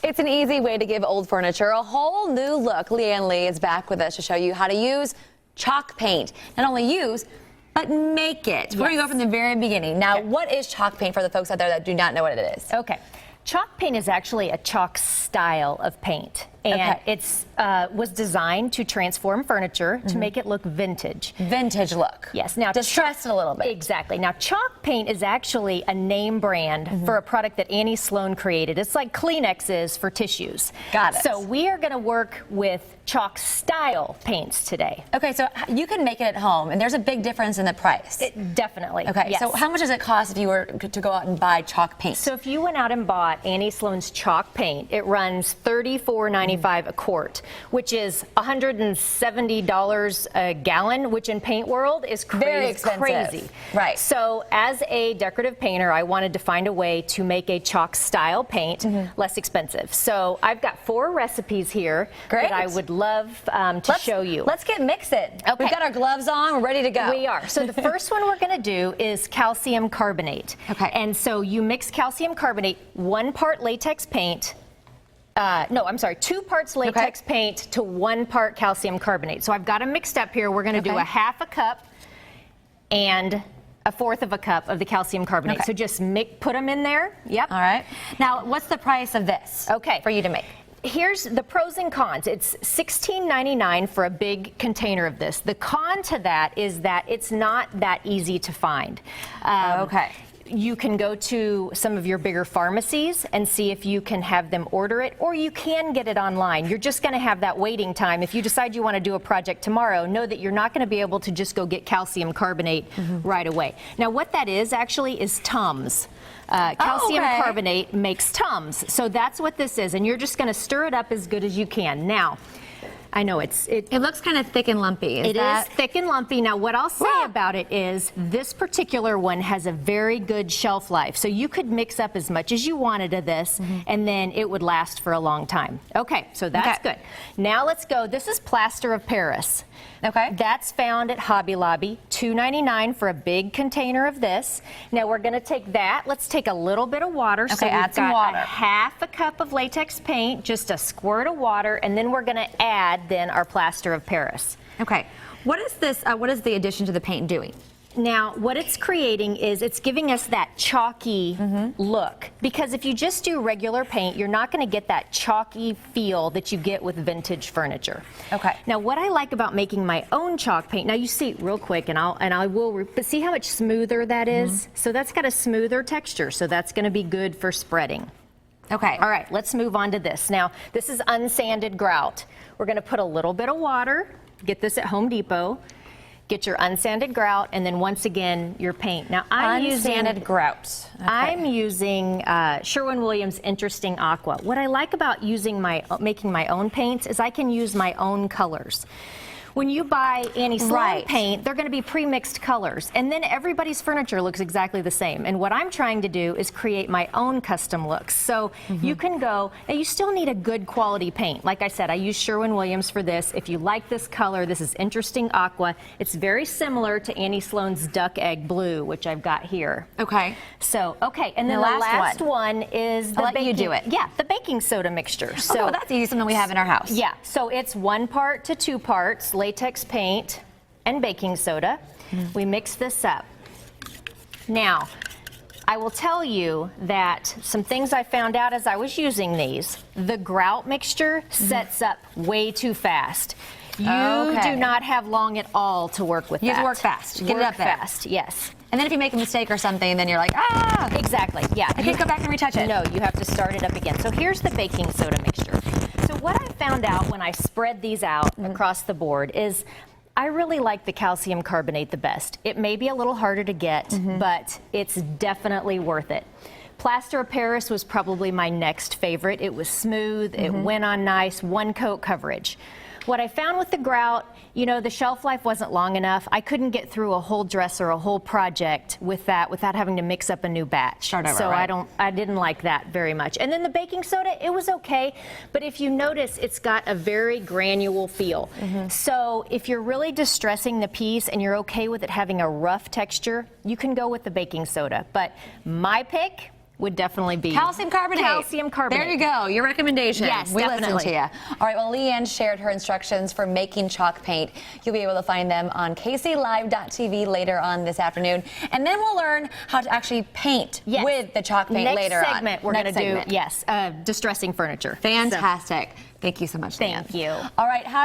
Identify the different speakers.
Speaker 1: It's an easy way to give old furniture a whole new look. Leanne Lee is back with us to show you how to use chalk paint. Not only use, but make it. We're going to go from the very beginning. Now, what is chalk paint for the folks out there that do not know what it is?
Speaker 2: Okay. Chalk paint is actually a chalk style of paint. And it's was designed to transform furniture to make it look vintage.
Speaker 1: Vintage look.
Speaker 2: Yes. Now,
Speaker 1: distressed a little bit.
Speaker 2: Exactly. Now, chalk paint is actually a name brand for a product that Annie Sloan created. It's like Kleenex is for tissues.
Speaker 1: Got it.
Speaker 2: So we are going to work with chalk style paints today.
Speaker 1: Okay, so you can make it at home, and there's a big difference in the price.
Speaker 2: Definitely.
Speaker 1: Okay,
Speaker 2: yes.
Speaker 1: so how much does it cost if you were to go out and buy chalk paint?
Speaker 2: So if you went out and bought Annie Sloan's chalk paint, it runs $34.95 a quart, which is $170 a gallon, which in paint world is crazy.
Speaker 1: Very expensive.
Speaker 2: Crazy.
Speaker 1: Right.
Speaker 2: So as a decorative painter, I wanted to find a way to make a chalk style paint less expensive. So I've got 4 recipes here that I would love to show you.
Speaker 1: Let's get mixing.
Speaker 2: Okay.
Speaker 1: We've got our gloves on. We're ready to go.
Speaker 2: We are. So the first one we're going to do is calcium carbonate.
Speaker 1: Okay.
Speaker 2: And so you mix calcium carbonate, 1 part latex paint. No, I'm sorry, 2 parts latex paint to 1 part calcium carbonate. So I've got them mixed up here. We're going to do a 1/2 cup and 1/4 cup of the calcium carbonate. So just put them in there. Yep.
Speaker 1: All right. Now, what's the price of this?
Speaker 2: Okay.
Speaker 1: For you to make?
Speaker 2: Here's the pros and cons. It's $16.99 for a big container of this. The con to that is that it's not that easy to find. You can go to some of your bigger pharmacies and see if you can have them order it, or you can get it online. You're just going to have that waiting time. If you decide you want to do a project tomorrow, know that you're not going to be able to just go get calcium carbonate right away. Now, what that is actually is Tums. Calcium carbonate makes Tums. So that's what this is, and you're just going to stir it up as good as you can. Now, I know it
Speaker 1: looks kind of thick and lumpy.
Speaker 2: It is thick and lumpy. Now, what I'll say about it is this particular one has a very good shelf life. So you could mix up as much as you wanted of this, and then it would last for a long time. Okay, so that's good. Now let's go. This is plaster of Paris. Okay. That's found at Hobby Lobby, $2.99 for a big container of this. Now we're going to take that. Let's take a little bit of water.
Speaker 1: Okay,
Speaker 2: so
Speaker 1: add some water.
Speaker 2: 1/2 cup of latex paint, just a squirt of water, and then we're going to add then our plaster of Paris.
Speaker 1: Okay. What is this? What is the addition to the paint doing?
Speaker 2: Now, what it's creating is it's giving us that chalky look. Because if you just do regular paint, you're not going to get that chalky feel that you get with vintage furniture. Okay. Now, what I like about making my own chalk paint, now you see real quick, and I will, but see how much smoother that is? So that's got a smoother texture, so that's going to be good for spreading. Okay. All right, let's move on to this. Now, this is unsanded grout. We're going to put a little bit of water, get this at Home Depot. Get your unsanded grout, and then once again your paint. Now I'm
Speaker 1: unsanded grout.
Speaker 2: I'm using Sherwin-Williams Interesting Aqua. What I like about making my own paints is I can use my own colors. When you buy Annie Sloan paint, they're going to be pre-mixed colors, and then everybody's furniture looks exactly the same. And what I'm trying to do is create my own custom looks. So you can go, now you still need a good quality paint. Like I said, I use Sherwin-Williams for this. If you like this color, this is Interesting Aqua. It's very similar to Annie Sloan's Duck Egg Blue, which I've got here. Okay. So, and then the last one is the
Speaker 1: baking. You do it.
Speaker 2: Yeah, the baking soda mixture. So
Speaker 1: that's easy, something we have in our house.
Speaker 2: Yeah, so it's 1 part to 2 parts. Latex paint and baking soda. We mix this up. Now, I will tell you that some things I found out as I was using these. The grout mixture sets up way too fast. You do not have long at all to work with that.
Speaker 1: You have to work fast. Get it up there.
Speaker 2: Fast, yes.
Speaker 1: And then if you make a mistake or something, then you're like, ah!
Speaker 2: Exactly, yeah.
Speaker 1: I can't go back and retouch it.
Speaker 2: No, you have to start it up again. So here's the baking soda mixture. So what I found out when I spread these out across the board is I really like the calcium carbonate the best. It may be a little harder to get, but it's definitely worth it. Plaster of Paris was probably my next favorite. It was smooth, it went on nice, 1 coat coverage. What I found with the grout, you know, the shelf life wasn't long enough. I couldn't get through a whole dress or a whole project with that without having to mix up a new batch.
Speaker 1: Start over,
Speaker 2: so I didn't like that very much. And then the baking soda, it was okay, but if you notice, it's got a very granule feel. So if you're really distressing the piece and you're okay with it having a rough texture, you can go with the baking soda. But my pick would definitely be
Speaker 1: calcium carbonate.
Speaker 2: Calcium carbonate.
Speaker 1: There you go. Your recommendation.
Speaker 2: Yes,
Speaker 1: we
Speaker 2: definitely.
Speaker 1: listened to you. All right. Well, Leanne shared her instructions for making chalk paint. You'll be able to find them on kclive.tv later on this afternoon, and then we'll learn how to actually paint with the chalk paint later on.
Speaker 2: Next segment, we're going to do distressing furniture.
Speaker 1: Fantastic. Thank you so much, Leanne.
Speaker 2: Thank you.
Speaker 1: All right. How